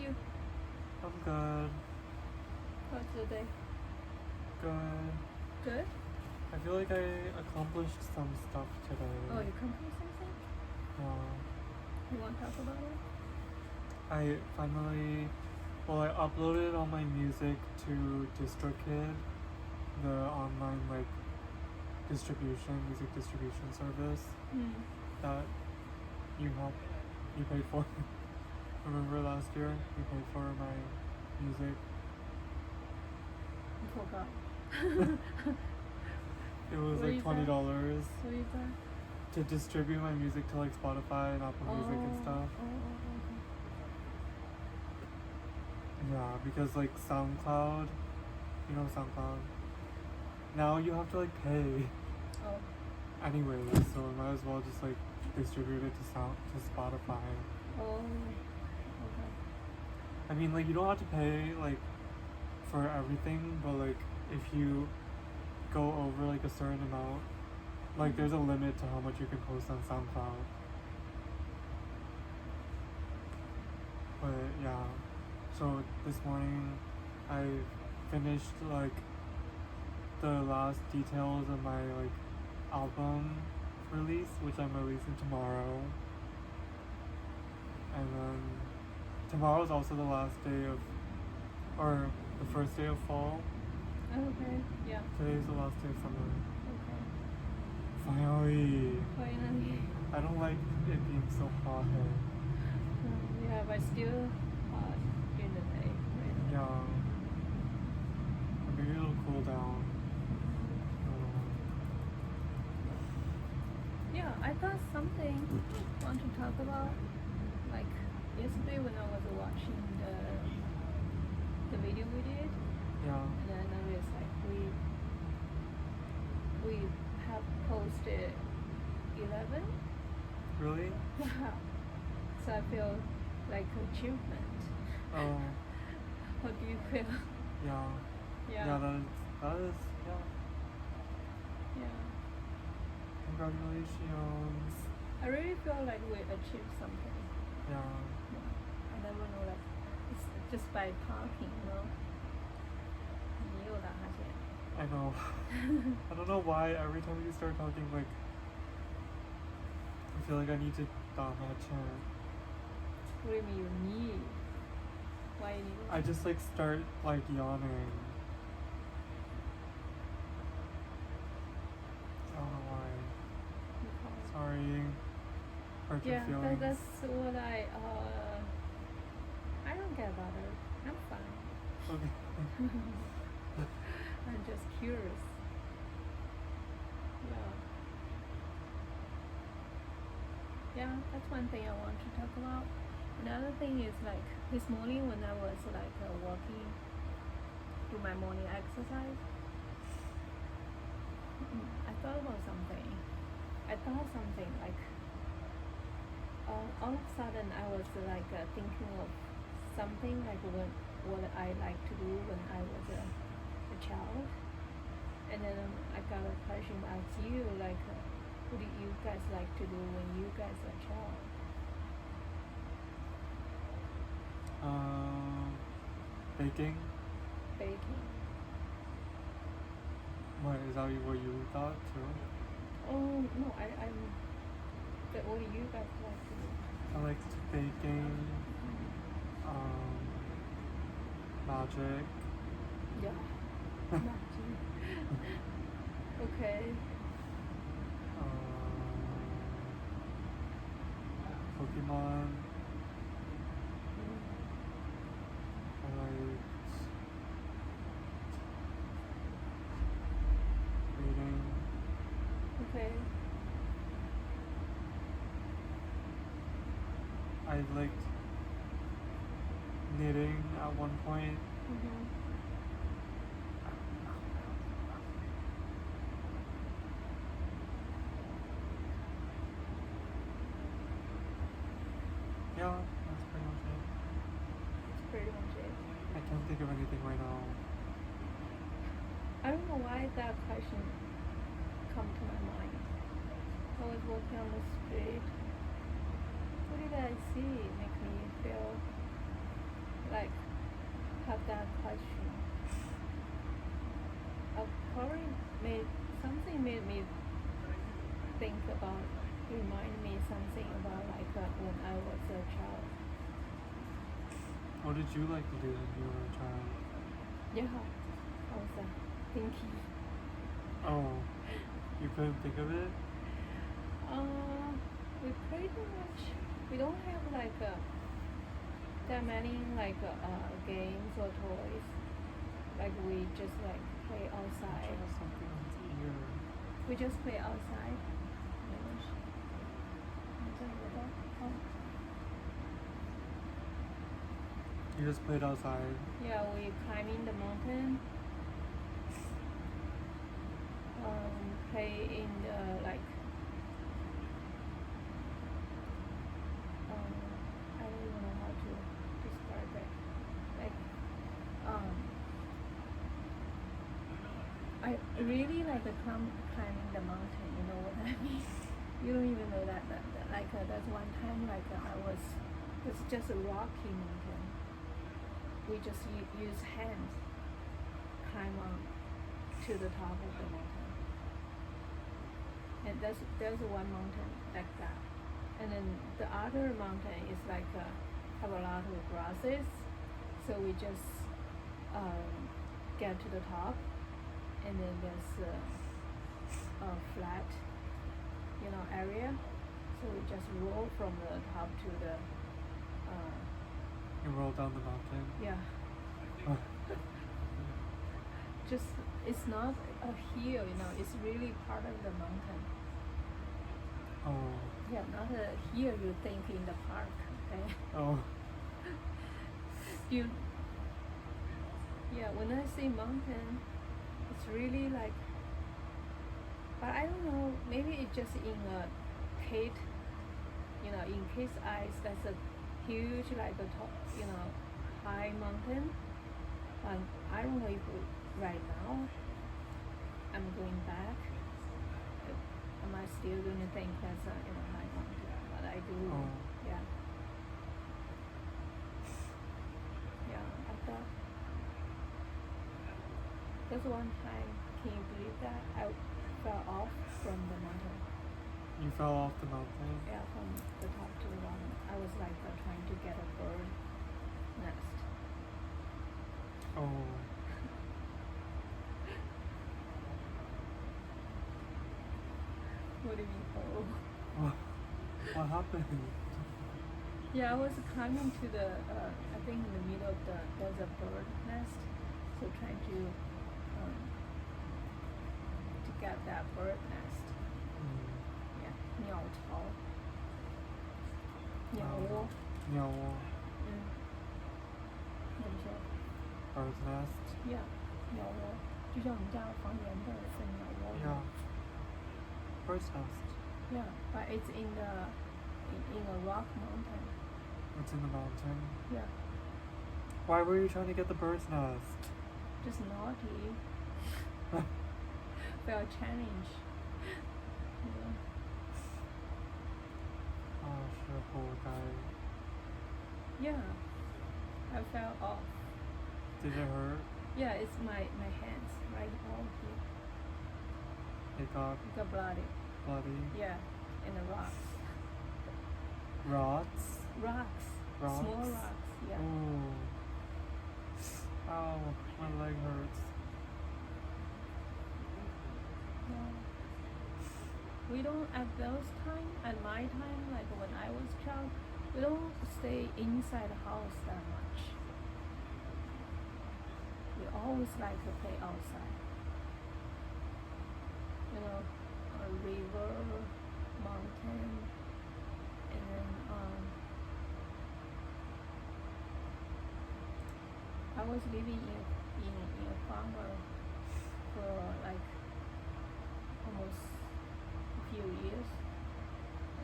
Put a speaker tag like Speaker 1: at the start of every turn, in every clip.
Speaker 1: you?
Speaker 2: I'm good.
Speaker 1: How's the day?
Speaker 2: Good.
Speaker 1: Good?
Speaker 2: I feel like I accomplished some stuff today.
Speaker 1: Oh, you accomplished something?
Speaker 2: Yeah.
Speaker 1: You want to talk about it?
Speaker 2: I finally, I uploaded all my music to DistroKid, the online music distribution service that you paid for. Remember last year you paid for my music?
Speaker 1: I forgot.
Speaker 2: It was
Speaker 1: What
Speaker 2: like
Speaker 1: is
Speaker 2: $20
Speaker 1: What is that?
Speaker 2: to distribute my music to like Spotify and Apple Music and stuff. Yeah, because like SoundCloud, you know SoundCloud. Now you have to like pay.
Speaker 1: Oh.
Speaker 2: Anyway, so I might as well just like distribute it to Spotify.
Speaker 1: Oh. Okay.
Speaker 2: I mean, like you don't have to pay like for everything, but like if you go over like a certain amount, like there's a limit to how much you can post on SoundCloud. But yeah, so this morning I finished like the last details of my like album release, which I'm releasing tomorrow. And then tomorrow is also the last day of, or the first day of fall.
Speaker 1: Okay. Yeah.
Speaker 2: Today is the last day of summer.
Speaker 1: Okay.
Speaker 2: Finally.
Speaker 1: Finally.
Speaker 2: I don't like it being so hot here.
Speaker 1: Yeah, but still hot during the day. Right?
Speaker 2: Yeah. Maybe it'll cool down.
Speaker 1: Yeah, I thought something I want to talk about. Like yesterday when I was watching the video we did,
Speaker 2: Yeah.
Speaker 1: and then I noticed like we have posted 11.
Speaker 2: Really?
Speaker 1: Yeah. So I feel like achievement.
Speaker 2: Oh.
Speaker 1: How do you feel?
Speaker 2: Yeah.
Speaker 1: Yeah.
Speaker 2: Yeah, that is, yeah.
Speaker 1: Yeah.
Speaker 2: Congratulations.
Speaker 1: I really feel like we achieved something.
Speaker 2: Yeah.
Speaker 1: I never know that it's just by talking, you know. 你又打哈欠。
Speaker 2: I know. I don't know why every time you start talking, like, I feel like I need to stop my chin.
Speaker 1: What do you mean you need? Why you need it?
Speaker 2: I just like start like yawning. I don't know why. Sorry. Hurt your
Speaker 1: Yeah,
Speaker 2: feelings.
Speaker 1: that's what I don't get about it. I'm fine.
Speaker 2: Okay.
Speaker 1: I'm just curious. Yeah. Yeah, that's one thing I want to talk about. Another thing is like this morning when I was like walking, do my morning exercise. I thought about something. I thought something like all of a sudden I was like thinking of something like what I like to do when I was a child, and then I got a question to ask you like what do you guys like to do when you guys are a child?
Speaker 2: Baking.
Speaker 1: Baking.
Speaker 2: What is that what you thought too?
Speaker 1: Oh no, I'm. But what do you guys like to do?
Speaker 2: I like baking. Magic.
Speaker 1: Yeah. Magic. Okay.
Speaker 2: Pokemon. I liked reading.
Speaker 1: Okay.
Speaker 2: I liked knitting at one point. Yeah, that's pretty much it.
Speaker 1: That's pretty much it.
Speaker 2: I can't think of anything right now.
Speaker 1: I don't know why that question come to my mind. I was walking on the street. What did I see make me feel that question. Probably something made me think about, remind me something about like when I was a child.
Speaker 2: What did you like to do when you were a child?
Speaker 1: Yeah, I was thinking.
Speaker 2: Oh, you couldn't think of it?
Speaker 1: We pretty much, we don't have like that many like games or toys. Like we just like play outside.
Speaker 2: Just something on his ear.
Speaker 1: We just play outside.
Speaker 2: You just played outside?
Speaker 1: Yeah, we climbing the mountain. Play in the like. I don't even know how to describe it. Like, I really like climbing the mountain. You know what I mean? You don't even know that. Like that's one time like it's just a rocky mountain. We just use hands climb on to the top of the mountain. And there's one mountain like that. And then the other mountain is like have a lot of grasses. So we just get to the top, and then there's a flat, area. So we just roll from the top to the.
Speaker 2: You rolled down the mountain?
Speaker 1: Yeah. Just it's not a hill, it's really part of the mountain.
Speaker 2: Oh.
Speaker 1: Yeah, not a hill you think in the park, okay?
Speaker 2: Oh.
Speaker 1: When I say mountain, it's really like, but I don't know, maybe it's just in a Kate, in Kate's eyes, that's a huge, like a top, high mountain. I don't know if right now I'm going back, am I still going to think that's a high mountain? But I do,
Speaker 2: Oh.
Speaker 1: yeah. Yeah, I thought there's one time, can you believe that? I fell off from the mountain.
Speaker 2: You fell off the mountain?
Speaker 1: Yeah, from the top to the bottom. I was like trying to get a bird nest.
Speaker 2: Oh.
Speaker 1: What do you mean, oh?
Speaker 2: What happened?
Speaker 1: Yeah, I was climbing to the, I think in the middle of there's a bird nest. So trying to get that bird nest. Yeah, 鸟巢. 鸟窝.
Speaker 2: 鸟窝.
Speaker 1: 怎么说?
Speaker 2: Bird's nest?
Speaker 1: Yeah, 鸟窝. 就像我们家房檐的是鸟窝.
Speaker 2: Yeah. Bird's nest.
Speaker 1: Yeah, but it's in a rock mountain.
Speaker 2: It's in the mountain?
Speaker 1: Yeah.
Speaker 2: Why were you trying to get the bird's nest?
Speaker 1: Just naughty. Felt challenge. Yeah.
Speaker 2: Oh, sure, poor guy.
Speaker 1: Yeah. I fell off.
Speaker 2: Did it hurt?
Speaker 1: Yeah, it's my hands right all here.
Speaker 2: It got
Speaker 1: bloody.
Speaker 2: bloody?
Speaker 1: Yeah, and the rocks.
Speaker 2: Rots?
Speaker 1: Rocks. Small rocks, yeah.
Speaker 2: Ooh. Ow, my leg hurts.
Speaker 1: Yeah. We don't, at my time, like when I was a child, we don't stay inside the house that much. We always like to play outside. A river, mountain, and then I was living in a farmer for like almost a few years.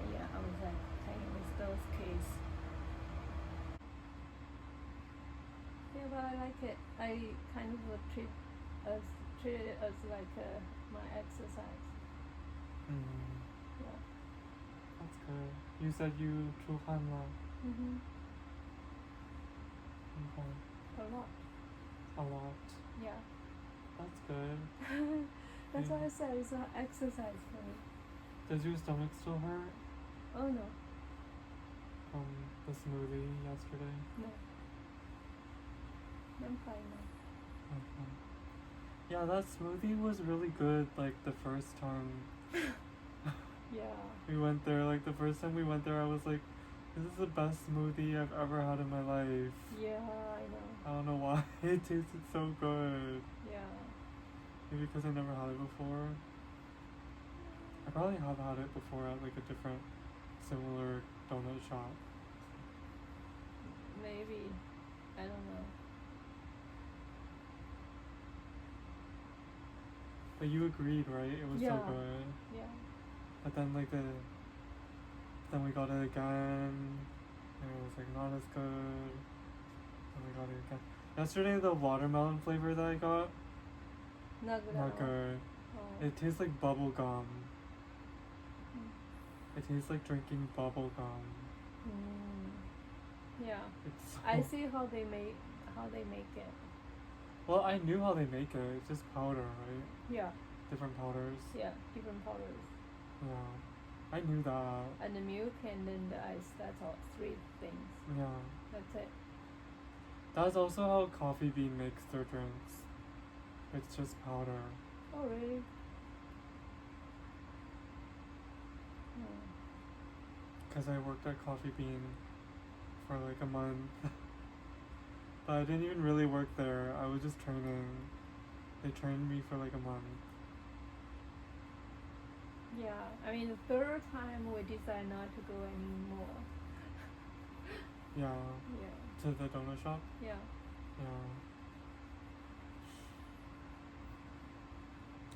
Speaker 1: And yeah, I was like playing with those kids. Yeah, but I like it. I kind of treat it as like my exercise. Yeah.
Speaker 2: That's good. You said you 出汗了.
Speaker 1: Mhm.
Speaker 2: Okay.
Speaker 1: A lot.
Speaker 2: A lot.
Speaker 1: Yeah.
Speaker 2: That's good.
Speaker 1: That's
Speaker 2: Yeah.
Speaker 1: why I said it's an exercise for me.
Speaker 2: Does your stomach still hurt
Speaker 1: Oh no,
Speaker 2: from the smoothie yesterday?
Speaker 1: no. I'm fine now.
Speaker 2: Okay. Yeah, that smoothie was really good, like, the first time
Speaker 1: Yeah.
Speaker 2: we went there. Like, the first time we went there, I was like, this is the best smoothie I've ever had in my life.
Speaker 1: Yeah, I know.
Speaker 2: I don't know why. It tasted so good.
Speaker 1: Yeah.
Speaker 2: Maybe because I never had it before. I probably have had it before at, like, a different similar donut shop.
Speaker 1: Maybe. I don't know.
Speaker 2: But you agreed, right? It was so
Speaker 1: Yeah.
Speaker 2: good.
Speaker 1: Yeah.
Speaker 2: But then, like, then we got it again, and it was, like, not as good. Then we got it again. Yesterday, the watermelon flavor that I got,
Speaker 1: Not good
Speaker 2: not
Speaker 1: at all.
Speaker 2: good.
Speaker 1: Oh.
Speaker 2: It tastes like bubble gum.
Speaker 1: Mm.
Speaker 2: It tastes like drinking bubble gum.
Speaker 1: Yeah.
Speaker 2: It's so
Speaker 1: I see how they make it.
Speaker 2: Well, I knew how they make it. It's just powder, right?
Speaker 1: Yeah.
Speaker 2: Different powders.
Speaker 1: Yeah. Different powders.
Speaker 2: Yeah. I knew that.
Speaker 1: And the milk and then the ice. That's all. 3 things.
Speaker 2: Yeah.
Speaker 1: That's it.
Speaker 2: That's also how Coffee Bean makes their drinks. It's just powder.
Speaker 1: Oh really? Oh.
Speaker 2: Because I worked at Coffee Bean for like a month. But I didn't even really work there. I was just training. They trained me for like a month.
Speaker 1: Yeah. I mean, the third time we decided not to go anymore.
Speaker 2: Yeah.
Speaker 1: Yeah.
Speaker 2: To the donut shop?
Speaker 1: Yeah.
Speaker 2: Yeah.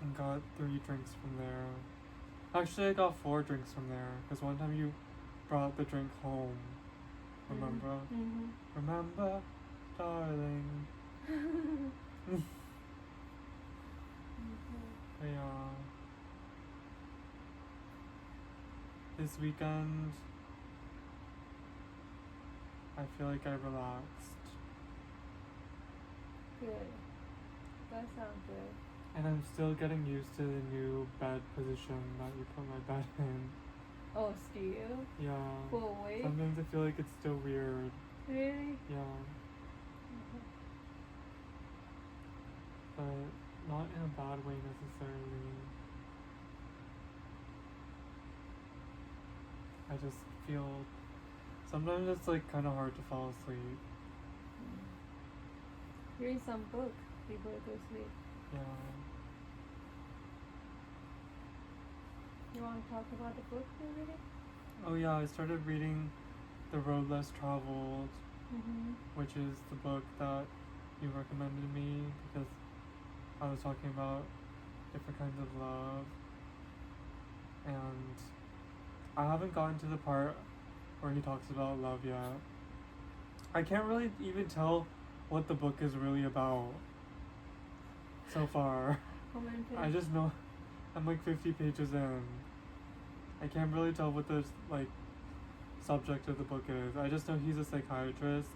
Speaker 2: And got 3 drinks from there. Actually, I got 4 drinks from there. Because one time you brought the drink home. Remember?
Speaker 1: Mm-hmm.
Speaker 2: Remember, darling.
Speaker 1: Mm-hmm.
Speaker 2: Yeah. This weekend, I feel like I relaxed.
Speaker 1: Good. That sounds good.
Speaker 2: And I'm still getting used to the new bed position that you put my bed in.
Speaker 1: Oh, still?
Speaker 2: Yeah.
Speaker 1: For a week?
Speaker 2: Sometimes I feel like it's still weird.
Speaker 1: Really?
Speaker 2: Yeah.
Speaker 1: Okay.
Speaker 2: But not in a bad way necessarily. I just feel sometimes it's like kind of hard to fall asleep.
Speaker 1: Read some book before you go to sleep.
Speaker 2: Yeah.
Speaker 1: You want to talk about the book you're reading?
Speaker 2: Oh yeah, I started reading The Road Less Traveled,
Speaker 1: Mm-hmm.
Speaker 2: which is the book that you recommended me because I was talking about different kinds of love, and I haven't gotten to the part where he talks about love yet. I can't really even tell what the book is really about so far.
Speaker 1: How many pages?
Speaker 2: I just know I'm like 50 pages in. I can't really tell what the like subject of the book is. I just know he's a psychiatrist.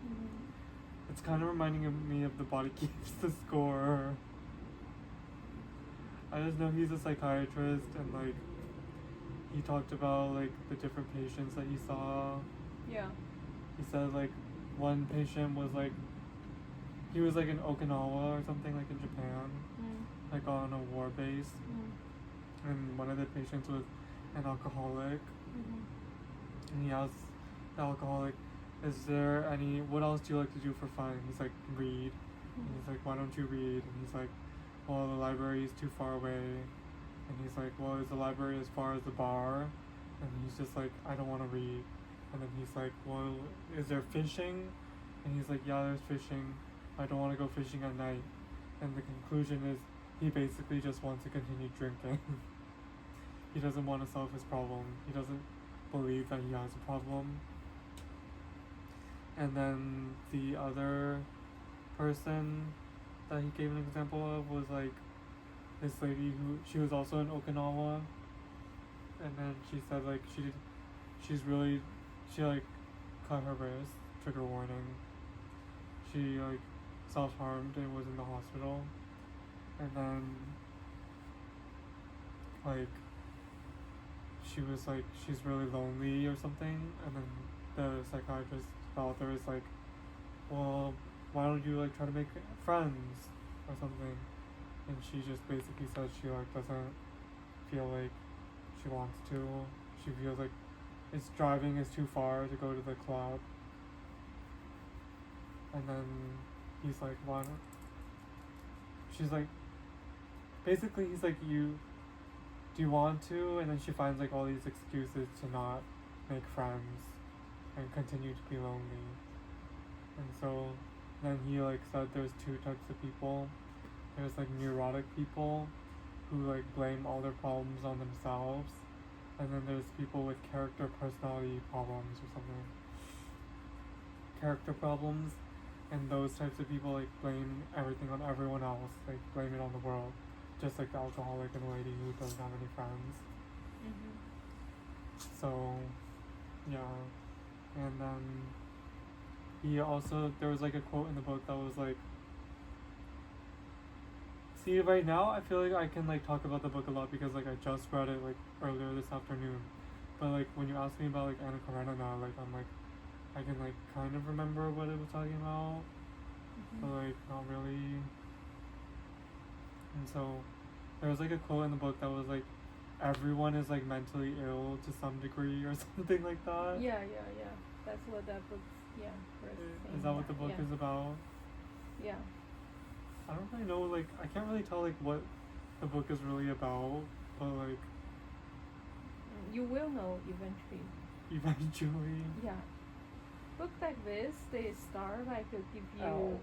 Speaker 1: Mm-hmm.
Speaker 2: It's kind of reminding me of The Body Keeps the Score. I just know he's a psychiatrist and like he talked about like the different patients that he saw.
Speaker 1: Yeah.
Speaker 2: He said like one patient was like he was like in Okinawa or something, like in Japan,
Speaker 1: Mm.
Speaker 2: like on a war base,
Speaker 1: Mm.
Speaker 2: and one of the patients was an alcoholic,
Speaker 1: Mm-hmm.
Speaker 2: and he asked the alcoholic, is there any, what else do you like to do for fun? He's like, read. And he's like, why don't you read? And he's like, well, the library is too far away. And he's like, well, is the library as far as the bar? And he's just like, I don't want to read. And then he's like, well, is there fishing? And he's like, yeah, there's fishing. I don't want to go fishing at night. And the conclusion is he basically just wants to continue drinking. He doesn't want to solve his problem. He doesn't believe that he has a problem. And then the other person that he gave an example of was like this lady who she was also in Okinawa, and then she said like she like cut her wrist, trigger warning. She like self-harmed and was in the hospital, and then like she was like she's really lonely or something, and then the psychiatrist felt there was like, well, why don't you like try to make friends or something, and she just basically said she like doesn't feel like she wants to. She feels like it's driving is too far to go to the club. And then he's like, why don't she's like basically he's like, you do you want to? And then she finds like all these excuses to not make friends and continue to be lonely. And so then he like said there's two types of people. There's like neurotic people who like blame all their problems on themselves, and then there's people with character personality problems or something. Character problems, and those types of people like blame everything on everyone else, like blame it on the world, just like the alcoholic and the lady who doesn't have any friends. So yeah, and then he also, there was like a quote in the book that was like, see, right now I feel like I can like talk about the book a lot because like I just read it like earlier this afternoon, but like when you ask me about like Anna Karenina, like I'm like I can like kind of remember what it was talking about, but like not really. And so there was like a quote in the book that was like, everyone is like mentally ill to some degree or something like that.
Speaker 1: Yeah. That's what that book's, first thing.
Speaker 2: Is that what the book is about?
Speaker 1: Yeah.
Speaker 2: I don't really know, like I can't really tell like what the book is really about, but like
Speaker 1: You will know eventually.
Speaker 2: eventually.
Speaker 1: Yeah. Books like this, they start like to give you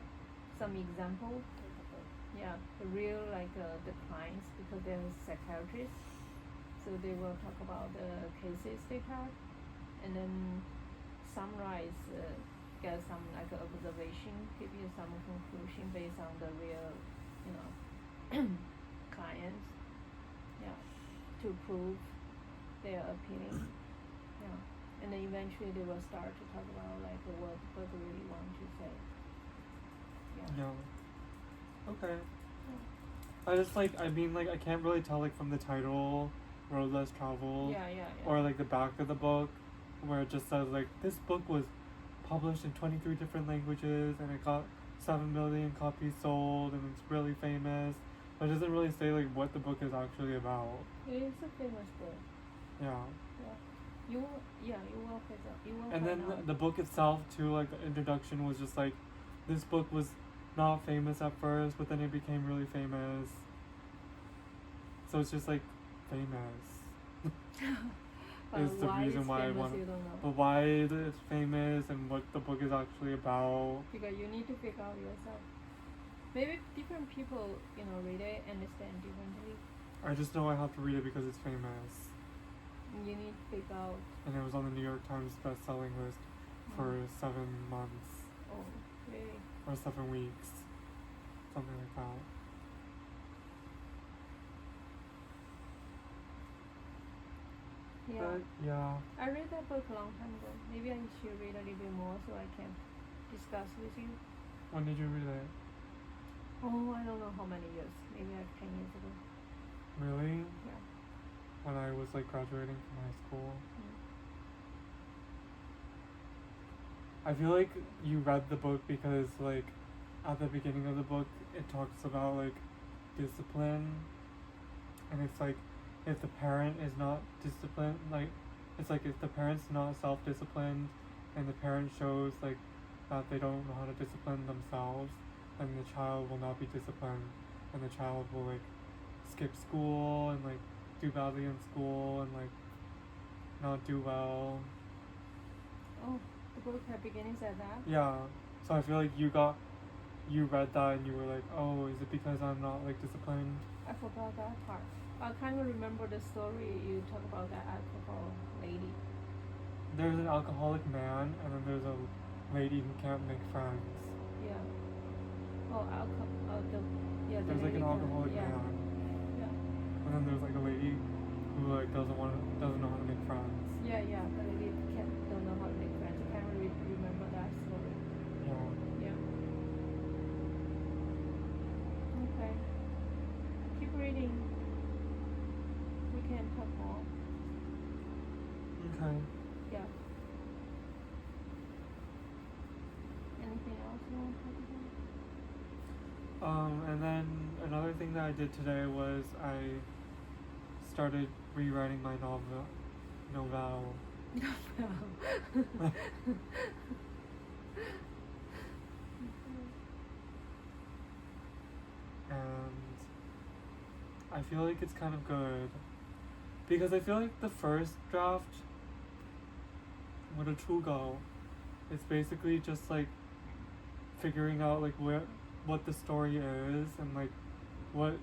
Speaker 1: some example. Yeah, the real like the clients, because they're psychiatrists, so they will talk about the cases they have, and then summarize, get some like observation, give you some conclusion based on the real, clients. Yeah, to prove their opinion. Yeah, and then eventually they will start to talk about like what they really want to say.
Speaker 2: Yeah. Okay. I just like, I mean like I can't really tell like from the title, Road Less Traveled,
Speaker 1: Yeah.
Speaker 2: or like the back of the book where it just says like this book was published in 23 different languages and it got 7 million copies sold and it's really famous, but it doesn't really say like what the book is actually about.
Speaker 1: It is a famous book.
Speaker 2: Yeah.
Speaker 1: You will find out. You will
Speaker 2: And
Speaker 1: find
Speaker 2: then
Speaker 1: out.
Speaker 2: the book itself too, like the introduction was just like, this book was not famous at first, but then it became really famous. So it's just like famous. Is the
Speaker 1: why
Speaker 2: reason
Speaker 1: it's
Speaker 2: why
Speaker 1: famous,
Speaker 2: I want.
Speaker 1: you don't know.
Speaker 2: But why it's famous and what the book is actually about.
Speaker 1: Because you need to figure out yourself. Maybe different people, read it, understand differently.
Speaker 2: I just know I have to read it because it's famous.
Speaker 1: You need to figure out.
Speaker 2: And it was on the New York Times best-selling list for 7 months.
Speaker 1: Oh, really?
Speaker 2: Or 7 weeks. Something like that.
Speaker 1: Yeah.
Speaker 2: But yeah.
Speaker 1: I read that book a long time ago. Maybe I should read a little bit more so I can discuss with you.
Speaker 2: When did you read it?
Speaker 1: Oh, I don't know how many years. Maybe like 10 years ago.
Speaker 2: Really?
Speaker 1: Yeah.
Speaker 2: When I was like graduating from high school. I feel like you read the book because like at the beginning of the book it talks about like discipline, and it's like if the parent is not disciplined, like it's like if the parent's not self-disciplined and the parent shows like that they don't know how to discipline themselves, then the child will not be disciplined, and the child will like skip school and like do badly in school and like not do well.
Speaker 1: Oh, the book at beginning said that?
Speaker 2: Yeah. So I feel like you read that and you were like, oh, is it because I'm not like disciplined?
Speaker 1: I forgot that part. I kind of remember the story you talk about that alcohol lady.
Speaker 2: There's an alcoholic man and then there's a lady who can't make friends.
Speaker 1: Yeah. Oh,
Speaker 2: There's like an alcoholic man.
Speaker 1: Yeah.
Speaker 2: And then there's like a lady who like doesn't know how to make friends.
Speaker 1: Yeah. The lady don't know how to make friends. I can't really remember that story.
Speaker 2: Yeah.
Speaker 1: Yeah. you want to talk about?
Speaker 2: And then another thing that I did today was I started rewriting my novel. And I feel like it's kind of good because I feel like the first draft with a Chugo, it's basically just like figuring out like what the story is and like what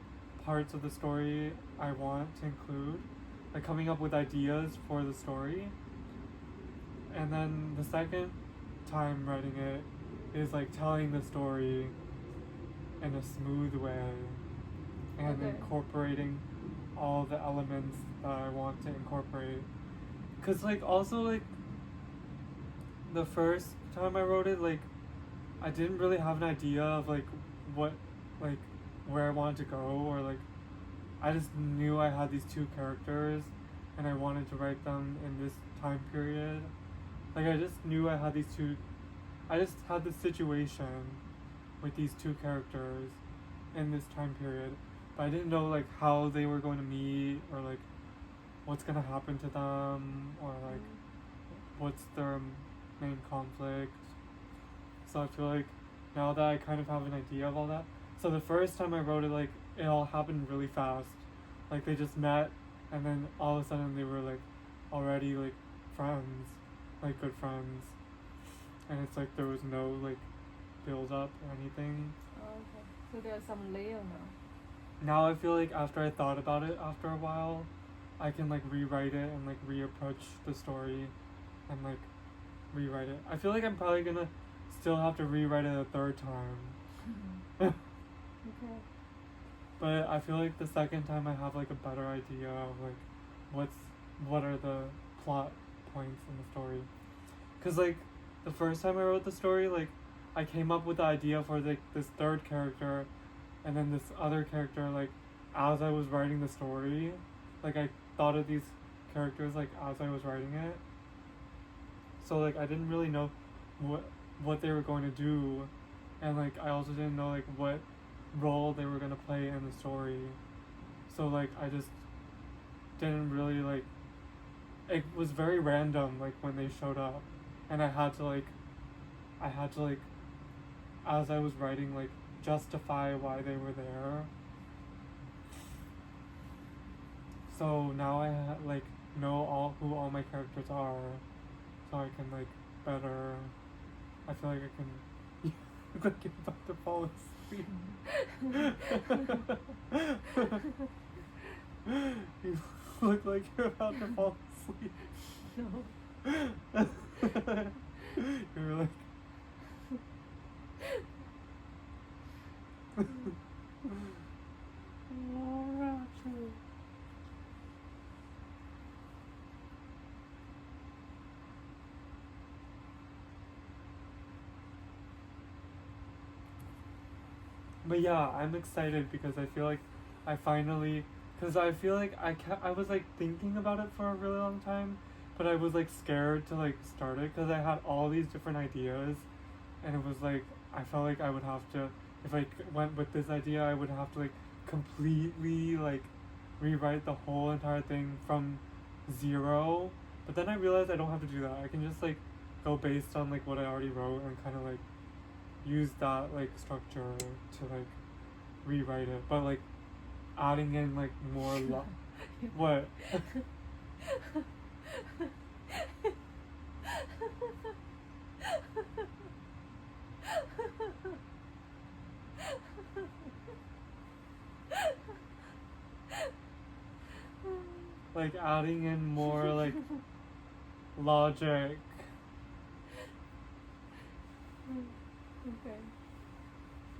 Speaker 2: parts of the story I want to include, like coming up with ideas for the story. And then the second time writing it is like telling the story in a smooth way and
Speaker 1: Okay.
Speaker 2: incorporating all the elements that I want to incorporate. Cause like also like the first time I wrote it, like I didn't really have an idea of like what like where I wanted to go, or like I just knew I had these two characters and I wanted to write them in this time period. Like I just knew I had just had this situation with these two characters in this time period. But I didn't know like how they were going to meet, or like what's gonna happen to them, or like what's their main conflict. So I feel like now that I kind of have an idea of all that. So the first time I wrote it, like it all happened really fast. Like they just met and then all of a sudden they were like already like friends, like good friends. And it's like there was no like build up or anything.
Speaker 1: Oh, okay. So there's some layer now.
Speaker 2: Now I feel like after I thought about it after a while, I can like rewrite it and like reapproach the story and like rewrite it. I feel like I'm probably gonna still have to rewrite it a third time.
Speaker 1: Okay.
Speaker 2: But I feel like the second time I have like a better idea of like what are the plot points in the story. Cause like the first time I wrote the story, like I came up with the idea for like this third character, and then this other character like as I was writing the story, like I thought of these characters like as I was writing it. So like I didn't really know what they were going to do, and like I also didn't know like what role they were gonna play in the story. So like I just didn't really like. It was very random like when they showed up, and I had to like as I was writing like justify why they were there. So now I like know who all my characters are, so I can like better. I feel like I can. You look like you're about to fall asleep. You look like you're about to fall asleep.
Speaker 1: No.
Speaker 2: You're like. Oh, Rachel. But yeah, I'm excited because I feel like I finally, because I feel like I was like thinking about it for a really long time, but I was like scared to like start it because I had all these different ideas, and it was like I felt like I would have to, if I went with this idea, I would have to like completely like rewrite the whole entire thing from zero. But then I realized I don't have to do that. I can just like go based on like what I already wrote and kind of like use that like structure to like rewrite it, but like adding in like more what like adding in more like logic.
Speaker 1: Okay.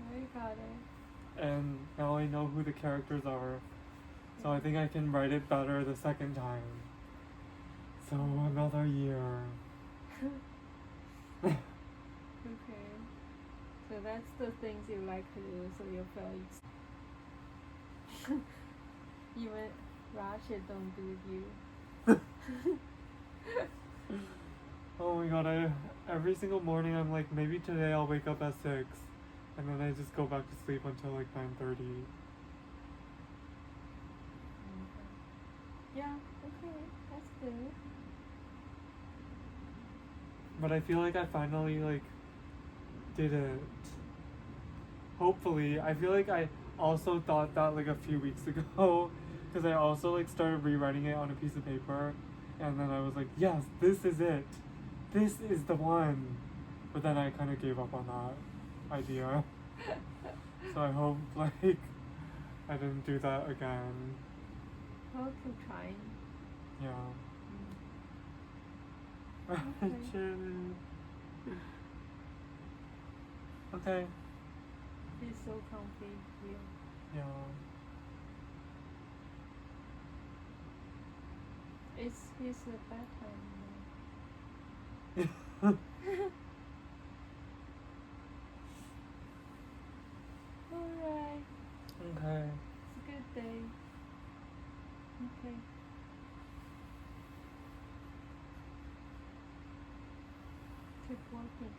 Speaker 1: I got it.
Speaker 2: And now I know who the characters are, so I think I can write it better the second time. So another year.
Speaker 1: Okay. So that's the things you like to do, so you feel even Rashid don't do with you.
Speaker 2: Oh my god, every single morning I'm like, maybe today I'll wake up at 6, and then I just go back to sleep until like 9:30.
Speaker 1: Yeah, okay, that's good.
Speaker 2: But I feel like I finally like did it. Hopefully, I feel like I also thought that like a few weeks ago, because I also like started rewriting it on a piece of paper, and then I was like, yes, this is it, this is the one. But then I kind of gave up on that idea. So I hope like I didn't do that again.
Speaker 1: I'll keep trying.
Speaker 2: Yeah.
Speaker 1: Okay.
Speaker 2: Janet. Okay.
Speaker 1: It's so comfy here.
Speaker 2: Yeah.
Speaker 1: It's a bedtime now. Alright.
Speaker 2: Okay.
Speaker 1: It's a good day. Okay. Keep working.